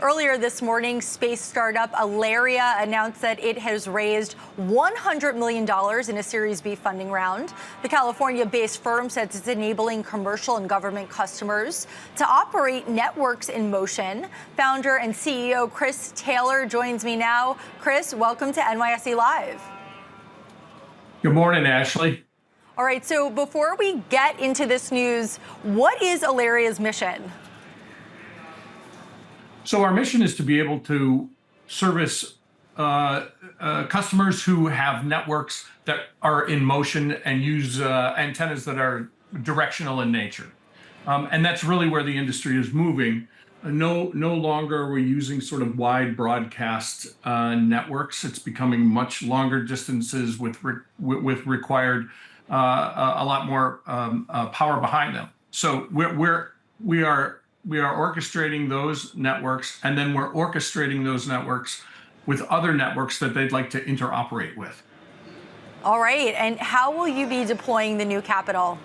Earlier this morning, space startup Aalyria announced that it has raised $100 million in a Series B funding round. The California-based firm says it's enabling commercial and government customers to operate networks in motion. Founder and CEO Chris Taylor joins me now. Chris, welcome to NYSE Live. Good morning, Ashley. All right, so before we get into this news, what is Aalyria's mission? So our mission is to be able to service customers who have networks that are in motion and use antennas that are directional in nature. And that's really where the industry is moving. No longer are we using sort of wide broadcast networks. It's becoming much longer distances with required a lot more power behind them. So we are orchestrating those networks, and then we're orchestrating those networks with other networks that they'd like to interoperate with. All right, and how will you be deploying the new capital?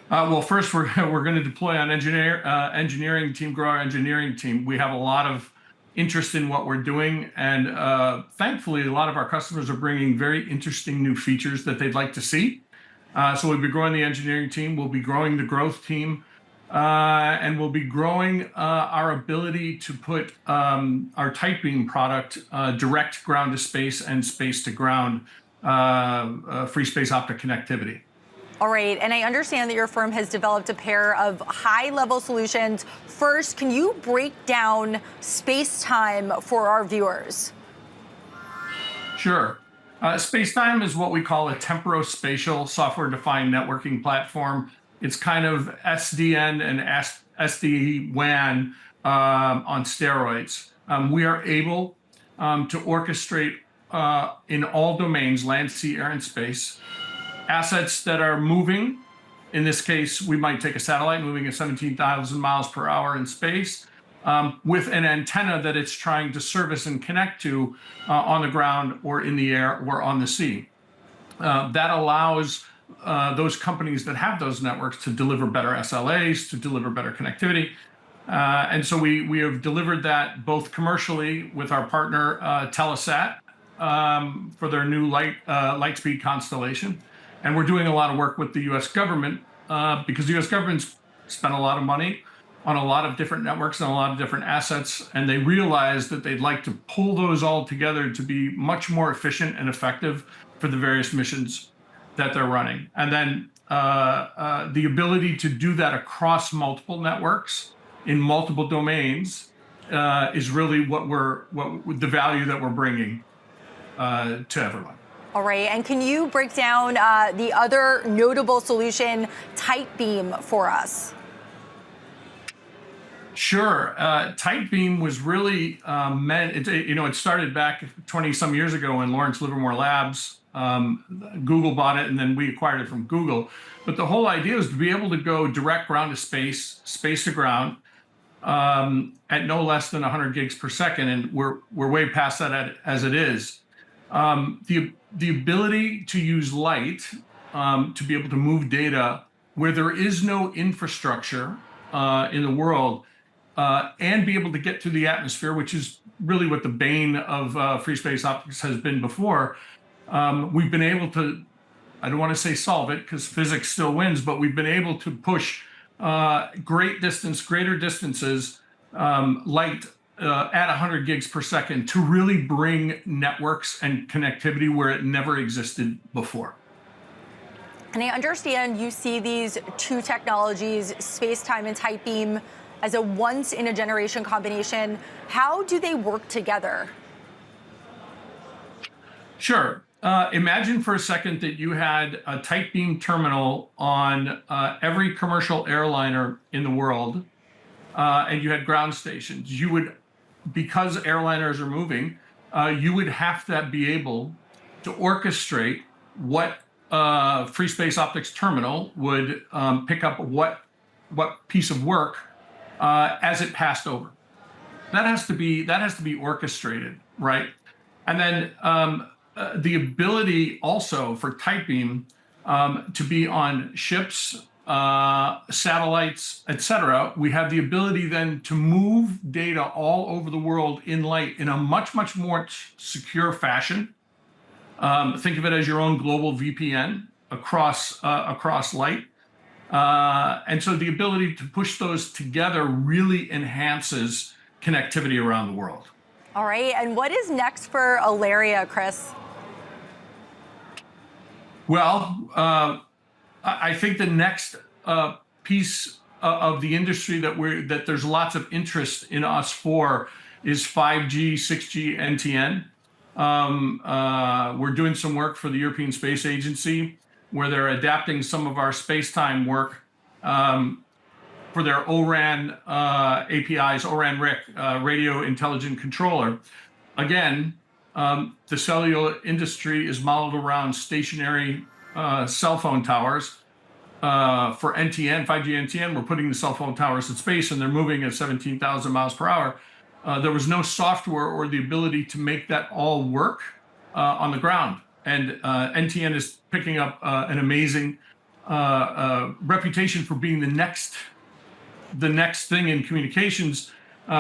Well, first we're going to deploy on engineering team, grow our engineering team. We have a lot of interest in what we're doing, and thankfully a lot of our customers are bringing very interesting new features that they'd like to see. So we'll be growing the engineering team, we'll be growing the growth team, and we'll be growing our ability to put our tight beam product direct ground to space and space to ground free space optic connectivity. All right, and I understand that your firm has developed a pair of high-level solutions. First, can you break down space-time for our viewers? Sure. Space-time is what we call a temporospatial software-defined networking platform. It's kind of SDN and SD-WAN on steroids. We are able to orchestrate in all domains, land, sea, air, and space, assets that are moving. In this case, we might take a satellite moving at 17,000 miles per hour in space with an antenna that it's trying to service and connect to on the ground or in the air or on the sea. That allows those companies that have those networks to deliver better SLAs, to deliver better connectivity. And so we have delivered that both commercially with our partner Telesat for their new Lightspeed constellation. And we're doing a lot of work with the US government because the US government's spent a lot of money on a lot of different networks and a lot of different assets, and they realize that they'd like to pull those all together to be much more efficient and effective for the various missions that they're running. And then the ability to do that across multiple networks in multiple domains is really the value that we're bringing to everyone. All right, and can you break down the other notable solution, tight beam, for us? Sure. Tight beam was really meant, it started back 20 some years ago in Lawrence Livermore Labs. Google bought it, and then we acquired it from Google. But the whole idea is to be able to go direct ground to space, space to ground, at no less than 100 gigs per second, and we're way past that as it is. The ability to use light to be able to move data where there is no infrastructure in the world and be able to get through the atmosphere, which is really what the bane of free space optics has been before. We've been able to, I don't want to say solve it because physics still wins, but we've been able to push greater distances, light at 100 gigs per second to really bring networks and connectivity where it never existed before. And I understand you see these two technologies, space-time and tight beam, as a once-in-a-generation combination. How do they work together? Sure. Imagine for a second that you had a tight beam terminal on every commercial airliner in the world, and you had ground stations. You would, because airliners are moving, you would have to be able to orchestrate what free space optics terminal would pick up what piece of work as it passed over. That has to be orchestrated, right? And then the ability also for tight beam to be on ships satellites, etc., we have the ability then to move data all over the world in light in a much, much more secure fashion. Think of it as your own global VPN across light. And so the ability to push those together really enhances connectivity around the world. All right. And what is next for Aalyria, Chris? Well, I think the next piece of the industry that there's lots of interest in us for is 5G, 6G, NTN. We're doing some work for the European Space Agency where they're adapting some of our space-time work for their ORAN APIs, ORAN RIC, Radio Intelligent Controller. Again, the cellular industry is modeled around stationary cell phone towers. For NTN, 5G NTN, we're putting the cell phone towers in space and they're moving at 17,000 miles per hour. There was no software or the ability to make that all work on the ground. And NTN is picking up an amazing reputation for being the next thing in communications,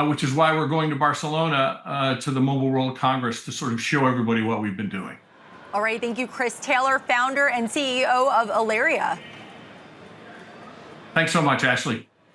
which is why we're going to Barcelona to the Mobile World Congress to sort of show everybody what we've been doing. All right. Thank you, Chris Taylor, founder and CEO of Aalyria. Thanks so much, Ashley.